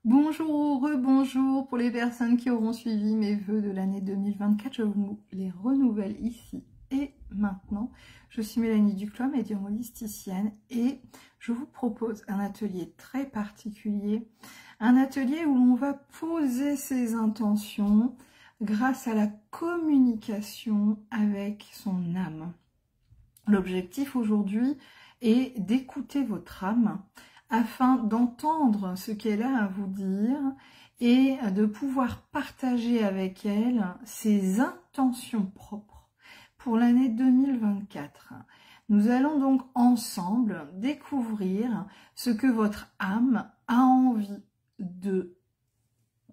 Bonjour, rebonjour pour les personnes qui auront suivi mes vœux de l'année 2024. Je vous les renouvelle ici et maintenant. Je suis Mélanie Duclos, médium holisticienne, et je vous propose un atelier très particulier. Un atelier où on va poser ses intentions grâce à la communication avec son âme. L'objectif aujourd'hui est d'écouter votre âme afin d'entendre ce qu'elle a à vous dire et de pouvoir partager avec elle ses intentions propres pour l'année 2024. Nous allons donc ensemble découvrir ce que votre âme a envie de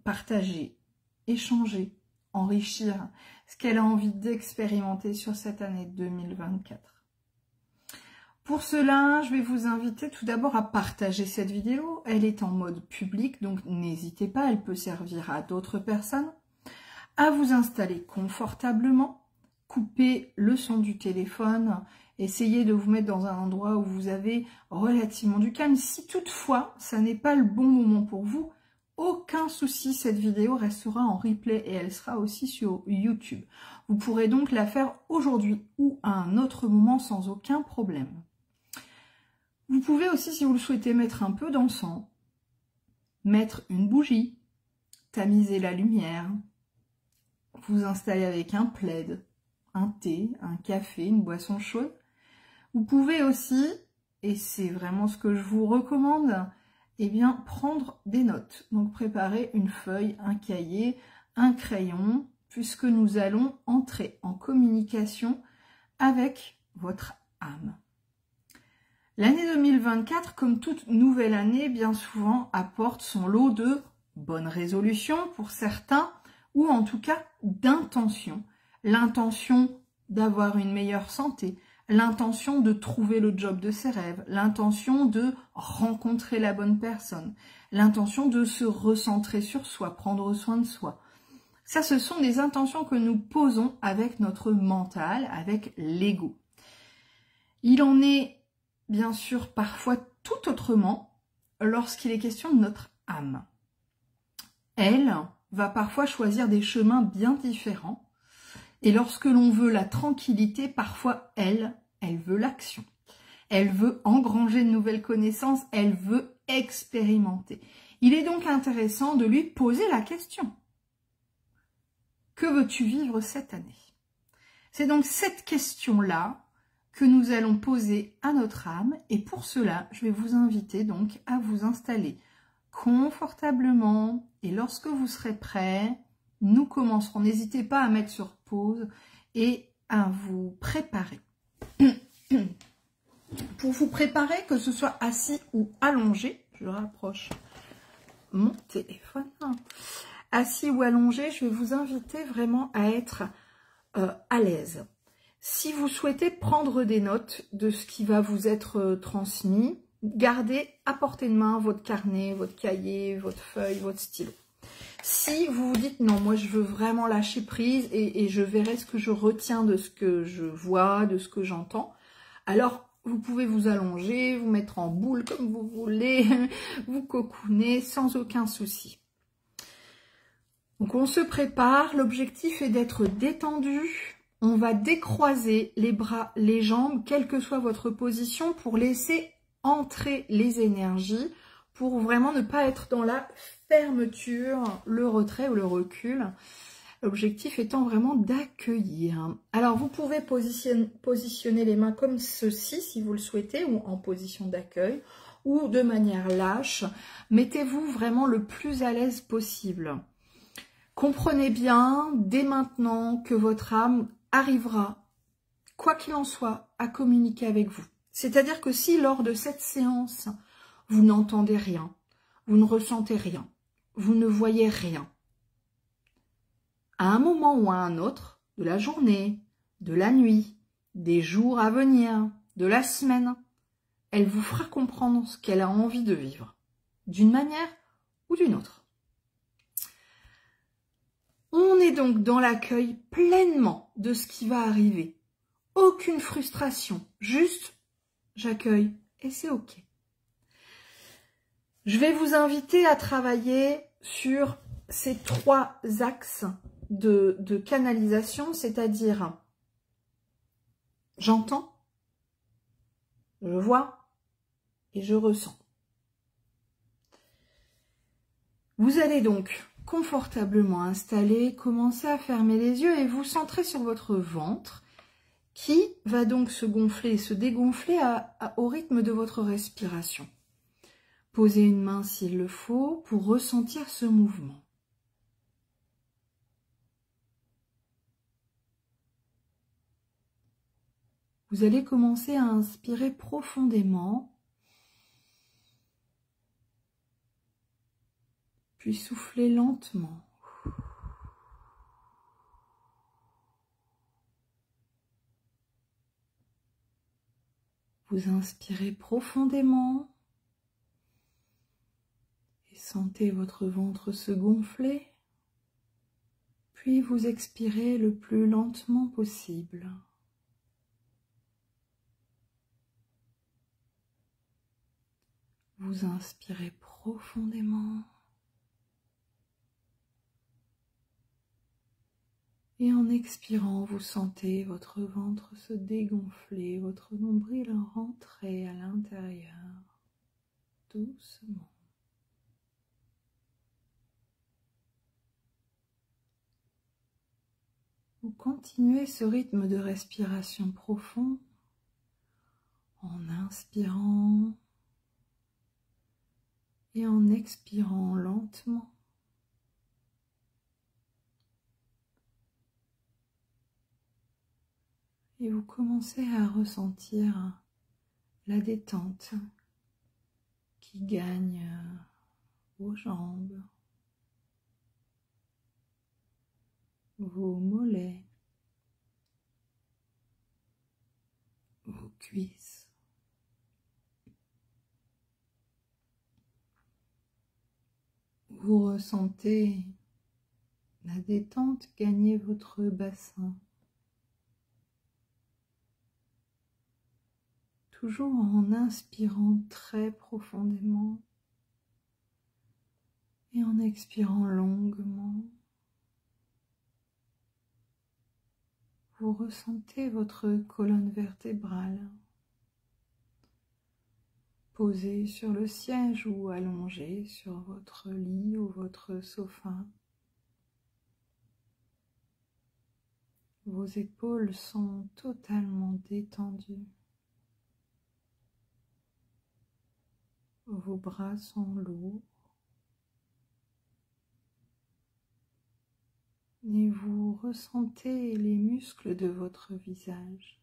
partager, échanger, enrichir, ce qu'elle a envie d'expérimenter sur cette année 2024. Pour cela, je vais vous inviter tout d'abord à partager cette vidéo. Elle est en mode public, donc n'hésitez pas, elle peut servir à d'autres personnes. À vous installer confortablement, couper le son du téléphone, essayez de vous mettre dans un endroit où vous avez relativement du calme. Si toutefois, ça n'est pas le bon moment pour vous, aucun souci, cette vidéo restera en replay et elle sera aussi sur YouTube. Vous pourrez donc la faire aujourd'hui ou à un autre moment sans aucun problème. Vous pouvez aussi, si vous le souhaitez, mettre un peu d'encens, mettre une bougie, tamiser la lumière, vous installer avec un plaid, un thé, un café, une boisson chaude. Vous pouvez aussi, et c'est vraiment ce que je vous recommande, eh bien, prendre des notes. Donc, préparer une feuille, un cahier, un crayon, puisque nous allons entrer en communication avec votre âme. L'année 2024, comme toute nouvelle année, bien souvent apporte son lot de bonnes résolutions pour certains, ou en tout cas d'intentions. L'intention d'avoir une meilleure santé, l'intention de trouver le job de ses rêves, l'intention de rencontrer la bonne personne, l'intention de se recentrer sur soi, prendre soin de soi. Ça, ce sont des intentions que nous posons avec notre mental, avec l'ego. Il en est bien sûr parfois tout autrement lorsqu'il est question de notre âme. Elle va parfois choisir des chemins bien différents et lorsque l'on veut la tranquillité, parfois elle veut l'action. Elle veut engranger de nouvelles connaissances, elle veut expérimenter. Il est donc intéressant de lui poser la question. Que veux-tu vivre cette année? C'est donc cette question-là que nous allons poser à notre âme, et pour cela, je vais vous inviter donc à vous installer confortablement, et lorsque vous serez prêts, nous commencerons. N'hésitez pas à mettre sur pause et à vous préparer. Pour vous préparer, que ce soit assis ou allongé, je rapproche mon téléphone, assis ou allongé, je vais vous inviter vraiment à être à l'aise. Si vous souhaitez prendre des notes de ce qui va vous être transmis, gardez à portée de main votre carnet, votre cahier, votre feuille, votre stylo. Si vous vous dites non, moi je veux vraiment lâcher prise et je verrai ce que je retiens de ce que je vois, de ce que j'entends, alors vous pouvez vous allonger, vous mettre en boule comme vous voulez, vous cocooner sans aucun souci. Donc on se prépare, l'objectif est d'être détendu. On va décroiser les bras, les jambes, quelle que soit votre position, pour laisser entrer les énergies, pour vraiment ne pas être dans la fermeture, le retrait ou le recul. L'objectif étant vraiment d'accueillir. Alors, vous pouvez positionner les mains comme ceci, si vous le souhaitez, ou en position d'accueil, ou de manière lâche. Mettez-vous vraiment le plus à l'aise possible. Comprenez bien, dès maintenant, que votre âme arrivera, quoi qu'il en soit, à communiquer avec vous. C'est-à-dire que si lors de cette séance, vous n'entendez rien, vous ne ressentez rien, vous ne voyez rien, à un moment ou à un autre, de la journée, de la nuit, des jours à venir, de la semaine, elle vous fera comprendre ce qu'elle a envie de vivre, d'une manière ou d'une autre. On est donc dans l'accueil pleinement de ce qui va arriver. Aucune frustration, juste j'accueille et c'est ok. Je vais vous inviter à travailler sur ces 3 axes de canalisation, c'est-à-dire j'entends, je vois et je ressens. Vous allez donc confortablement installer, commencer à fermer les yeux et vous centrer sur votre ventre qui va donc se gonfler et se dégonfler au rythme de votre respiration. Posez une main s'il le faut pour ressentir ce mouvement. Vous allez commencer à inspirer profondément, puis souffler lentement. Vous inspirez profondément et sentez votre ventre se gonfler, puis vous expirez le plus lentement possible. Vous inspirez profondément et en expirant, vous sentez votre ventre se dégonfler, votre nombril rentrer à l'intérieur, doucement. Vous continuez ce rythme de respiration profond en inspirant et en expirant lentement. Et vous commencez à ressentir la détente qui gagne vos jambes, vos mollets, vos cuisses. Vous ressentez la détente gagner votre bassin. Toujours en inspirant très profondément et en expirant longuement. Vous ressentez votre colonne vertébrale posée sur le siège ou allongée sur votre lit ou votre sofa. Vos épaules sont totalement détendues. Vos bras sont lourds. Et vous ressentez les muscles de votre visage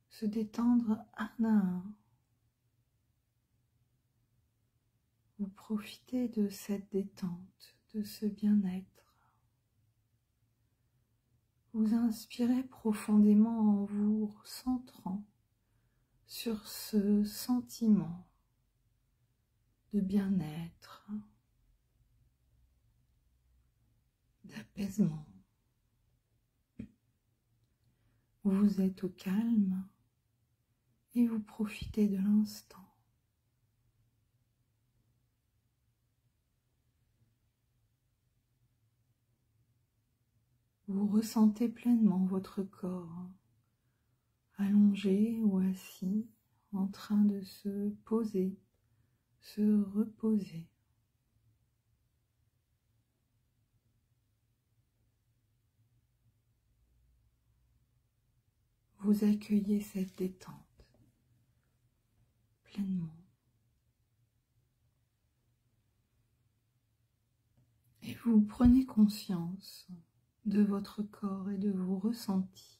se détendre un à un. Vous profitez de cette détente, de ce bien-être. Vous inspirez profondément en vous centrant sur ce sentiment de bien-être, d'apaisement. Vous êtes au calme et vous profitez de l'instant. Vous ressentez pleinement votre corps, allongé ou assis, en train de se poser, se reposer. Vous accueillez cette détente pleinement. Et vous prenez conscience de votre corps et de vos ressentis.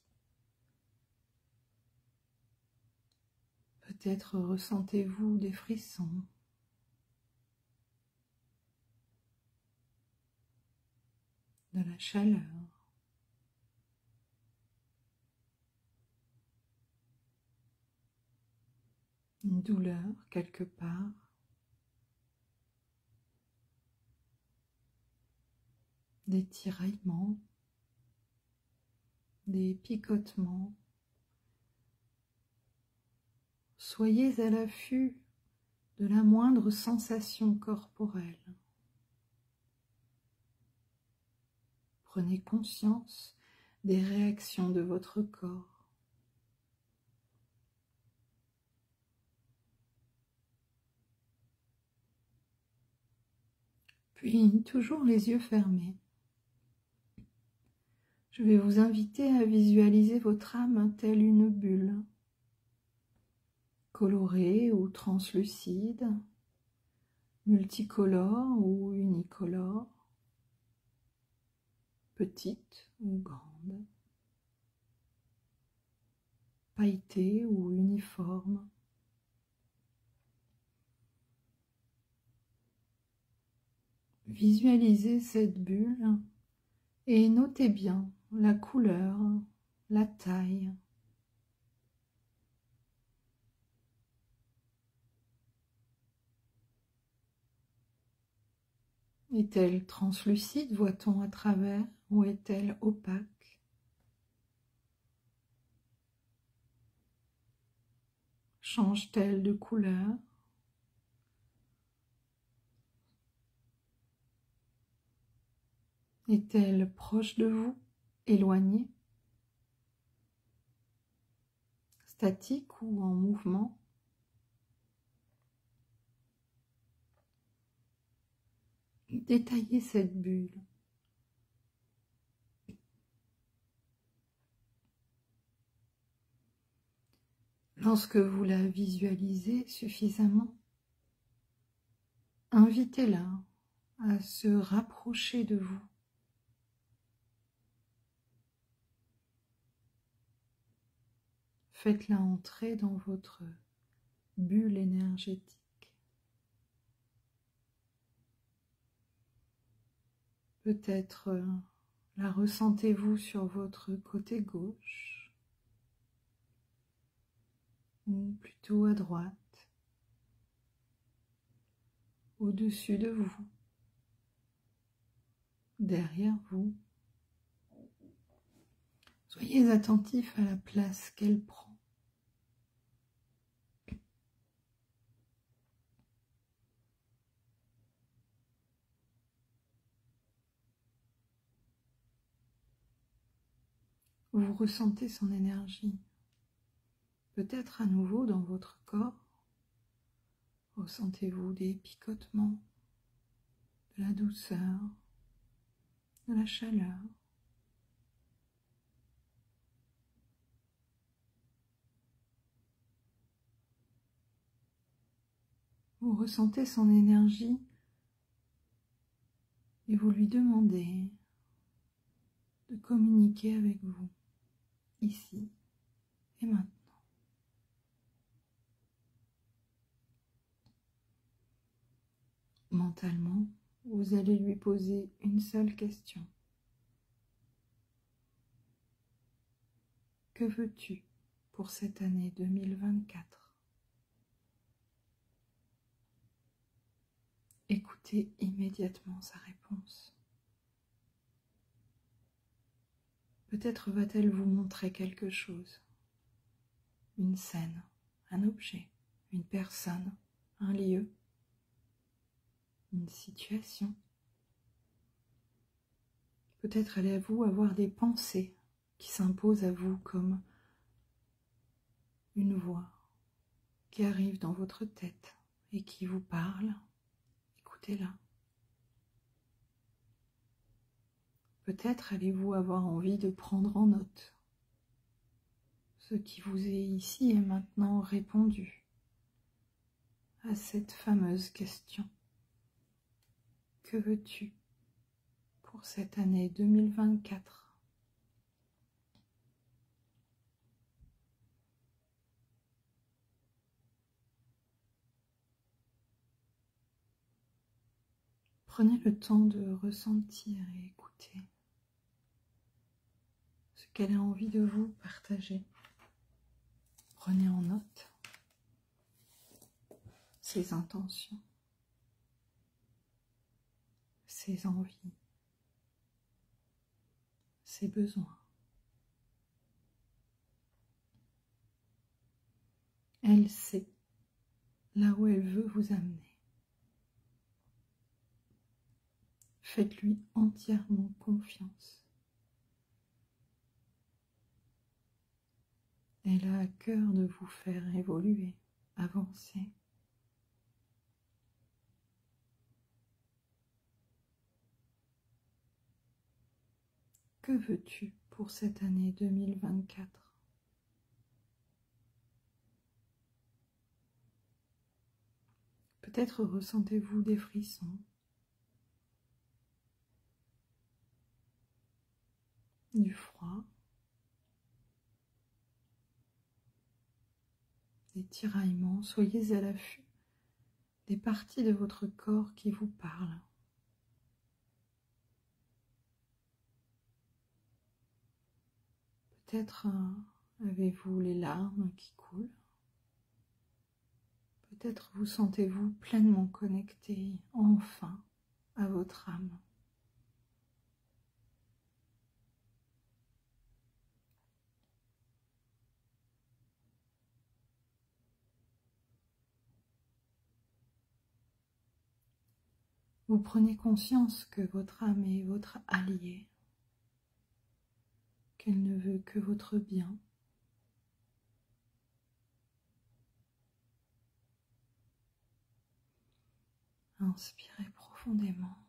Peut-être ressentez-vous des frissons, de la chaleur, une douleur quelque part, des tiraillements, des picotements. Soyez à l'affût de la moindre sensation corporelle. Prenez conscience des réactions de votre corps. Puis, toujours les yeux fermés, je vais vous inviter à visualiser votre âme telle une bulle, colorée ou translucide, multicolore ou unicolore, petite ou grande, pailletée ou uniforme. Visualisez cette bulle et notez bien la couleur, la taille. Est-elle translucide, voit-on à travers, ou est-elle opaque? Change-t-elle de couleur? Est-elle proche de vous, éloignée, statique ou en mouvement? Détaillez cette bulle. Lorsque vous la visualisez suffisamment, invitez-la à se rapprocher de vous. Faites-la entrer dans votre bulle énergétique. Peut-être la ressentez-vous sur votre côté gauche ou plutôt à droite, au-dessus de vous, derrière vous. Soyez attentif à la place qu'elle prend. Vous ressentez son énergie, peut-être à nouveau dans votre corps. Ressentez-vous des picotements, de la douceur, de la chaleur. Vous ressentez son énergie et vous lui demandez de communiquer avec vous, ici et maintenant. Mentalement, vous allez lui poser une seule question. Que veux-tu pour cette année 2024? Écoutez immédiatement sa réponse. Peut-être va-t-elle vous montrer quelque chose, une scène, un objet, une personne, un lieu, une situation. Peut-être allez-vous avoir des pensées qui s'imposent à vous comme une voix qui arrive dans votre tête et qui vous parle. Écoutez-la. Peut-être allez-vous avoir envie de prendre en note ce qui vous est ici et maintenant répondu à cette fameuse question. Que veux-tu pour cette année 2024? Prenez le temps de ressentir et écouter ce qu'elle a envie de vous partager. Prenez en note ses intentions, ses envies, ses besoins. Elle sait là où elle veut vous amener. Faites-lui entièrement confiance. Elle a à cœur de vous faire évoluer, avancer. Que veux-tu pour cette année 2024 ? Peut-être ressentez-vous des frissons, du froid, des tiraillements. Soyez à l'affût des parties de votre corps qui vous parlent. Peut-être avez-vous les larmes qui coulent. Peut-être vous sentez-vous pleinement connecté, enfin, à votre âme. Vous prenez conscience que votre âme est votre alliée, qu'elle ne veut que votre bien. Inspirez profondément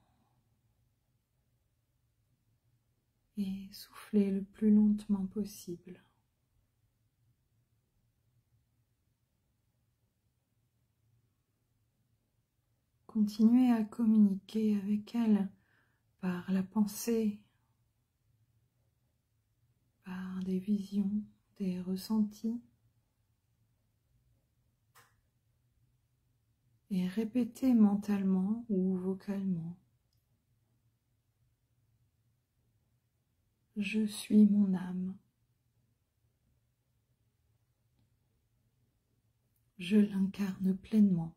et soufflez le plus lentement possible. Continuez à communiquer avec elle par la pensée, par des visions, des ressentis. Et répétez mentalement ou vocalement. Je suis mon âme. Je l'incarne pleinement.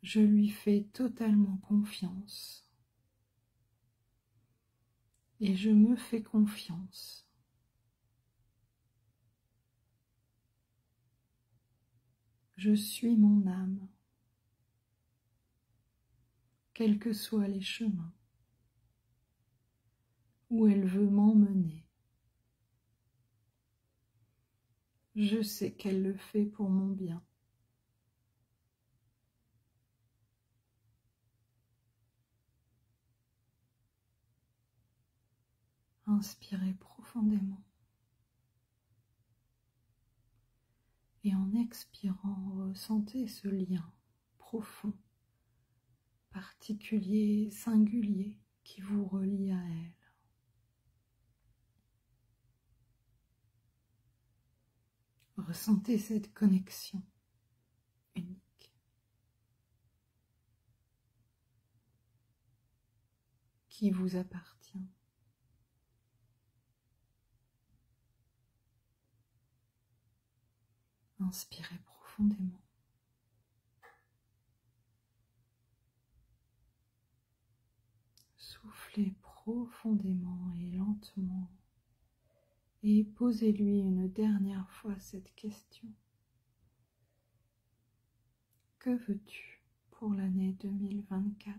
Je lui fais totalement confiance. Et je me fais confiance. Je suis mon âme, quels que soient les chemins où elle veut m'emmener. Je sais qu'elle le fait pour mon bien. Inspirez profondément. Et en expirant, ressentez ce lien profond, particulier, singulier qui vous relie à elle. Ressentez cette connexion unique qui vous appartient. Inspirez profondément. Soufflez profondément et lentement et posez-lui une dernière fois cette question. Que veux-tu pour l'année 2024 ?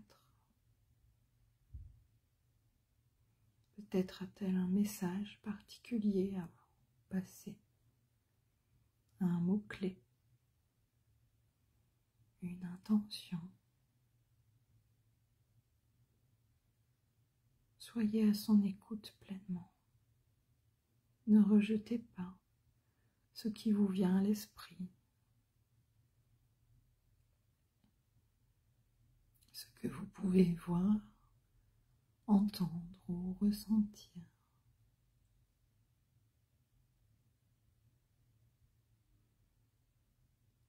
Peut-être a-t-elle un message particulier à vous passer, un mot-clé, une intention. Soyez à son écoute pleinement. Ne rejetez pas ce qui vous vient à l'esprit, ce que vous pouvez voir, entendre ou ressentir.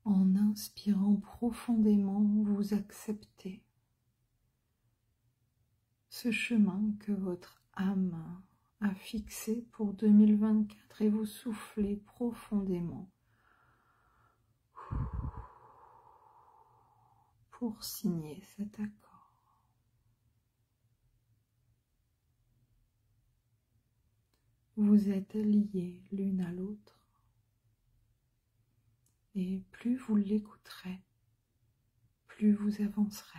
En inspirant profondément, vous acceptez ce chemin que votre âme a fixé pour 2024 et vous soufflez profondément pour signer cet accord. Vous êtes liés l'une à l'autre. et plus vous l'écouterez, plus vous avancerez.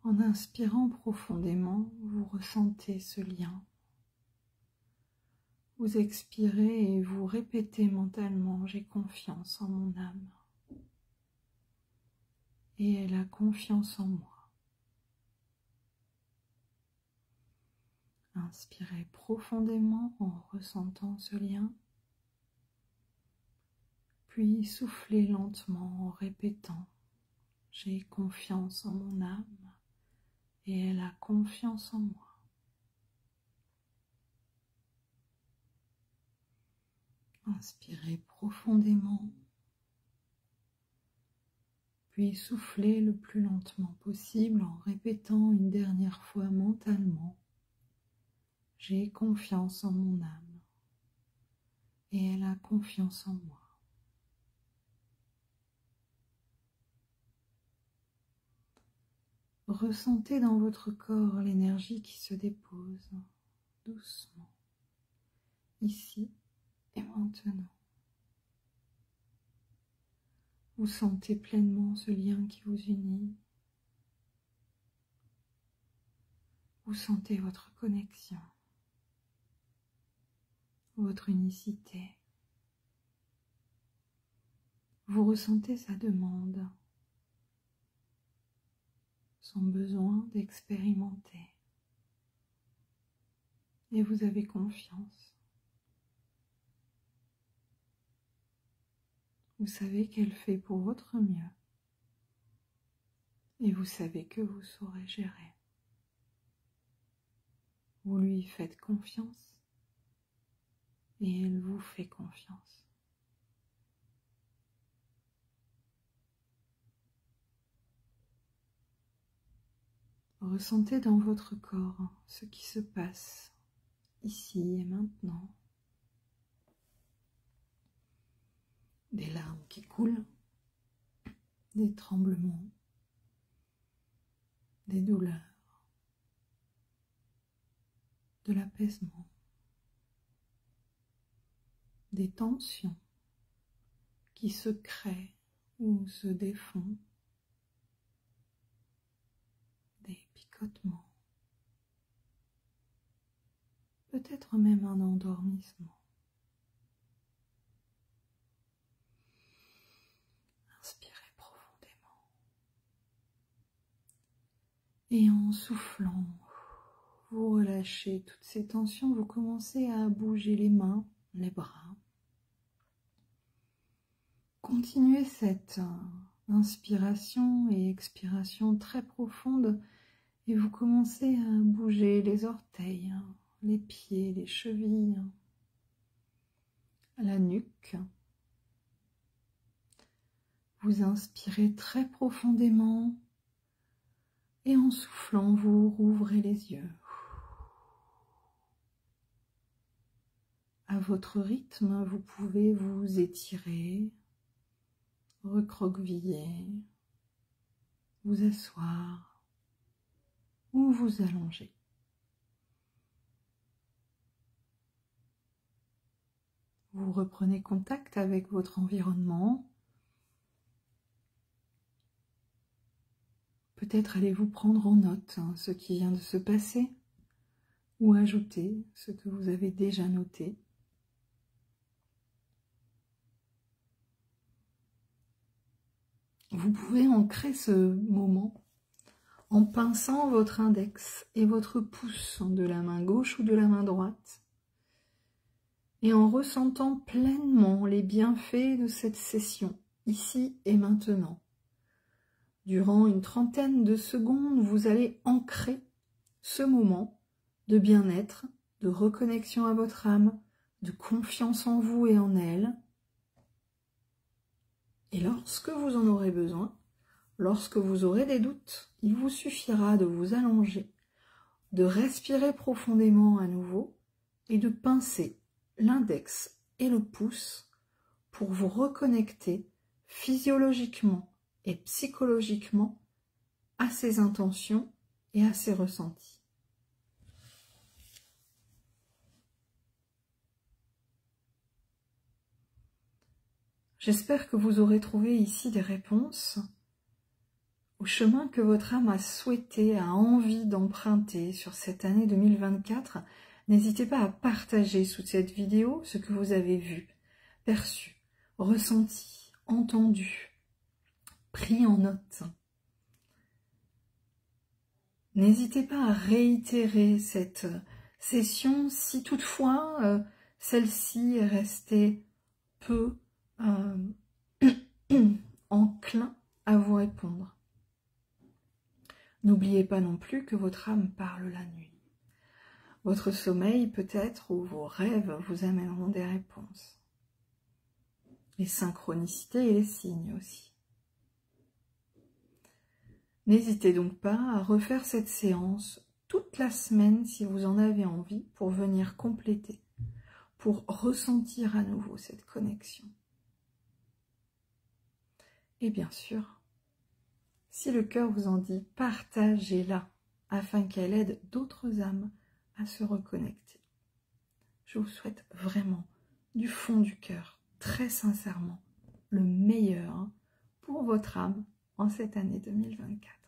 En inspirant profondément, vous ressentez ce lien. Vous expirez et vous répétez mentalement « J'ai confiance en mon âme » et elle a confiance en moi. Inspirez profondément en ressentant ce lien, puis soufflez lentement en répétant « J'ai confiance en mon âme et elle a confiance en moi ». Inspirez profondément, puis soufflez le plus lentement possible en répétant une dernière fois mentalement « J'ai confiance en mon âme et elle a confiance en moi ». Ressentez dans votre corps l'énergie qui se dépose doucement, ici et maintenant. Vous sentez pleinement ce lien qui vous unit. Vous sentez votre connexion, votre unicité. Vous ressentez sa demande, son besoin d'expérimenter. Et vous avez confiance. Vous savez qu'elle fait pour votre mieux. Et vous savez que vous saurez gérer. Vous lui faites confiance et elle vous fait confiance. Ressentez dans votre corps ce qui se passe ici et maintenant. Des larmes qui coulent, des tremblements, des douleurs, de l'apaisement, des tensions qui se créent ou se défont, des picotements, peut-être même un endormissement. Inspirez profondément et en soufflant, vous relâchez toutes ces tensions, vous commencez à bouger les mains, les bras. Continuez cette inspiration et expiration très profonde et vous commencez à bouger les orteils, les pieds, les chevilles, la nuque. Vous inspirez très profondément et en soufflant, vous rouvrez les yeux. À votre rythme, vous pouvez vous étirer, recroqueviller, vous asseoir ou vous allonger. Vous reprenez contact avec votre environnement. Peut-être allez-vous prendre en note ce qui vient de se passer ou ajouter ce que vous avez déjà noté. Vous pouvez ancrer ce moment en pinçant votre index et votre pouce de la main gauche ou de la main droite et en ressentant pleinement les bienfaits de cette session, ici et maintenant. Durant une trentaine de secondes, vous allez ancrer ce moment de bien-être, de reconnexion à votre âme, de confiance en vous et en elle. Et lorsque vous en aurez besoin, lorsque vous aurez des doutes, il vous suffira de vous allonger, de respirer profondément à nouveau et de pincer l'index et le pouce pour vous reconnecter physiologiquement et psychologiquement à ces intentions et à ces ressentis. J'espère que vous aurez trouvé ici des réponses au chemin que votre âme a souhaité, a envie d'emprunter sur cette année 2024. N'hésitez pas à partager sous cette vidéo ce que vous avez vu, perçu, ressenti, entendu, pris en note. N'hésitez pas à réitérer cette session si toutefois celle-ci est restée peu enclin à vous répondre. N'oubliez pas non plus que votre âme parle la nuit. Votre sommeil peut-être ou vos rêves vous amèneront des réponses. Les synchronicités et les signes aussi. N'hésitez donc pas à refaire cette séance toute la semaine si vous en avez envie pour venir compléter, pour ressentir à nouveau cette connexion. Et bien sûr, si le cœur vous en dit, partagez-la afin qu'elle aide d'autres âmes à se reconnecter. Je vous souhaite vraiment, du fond du cœur, très sincèrement, le meilleur pour votre âme en cette année 2024.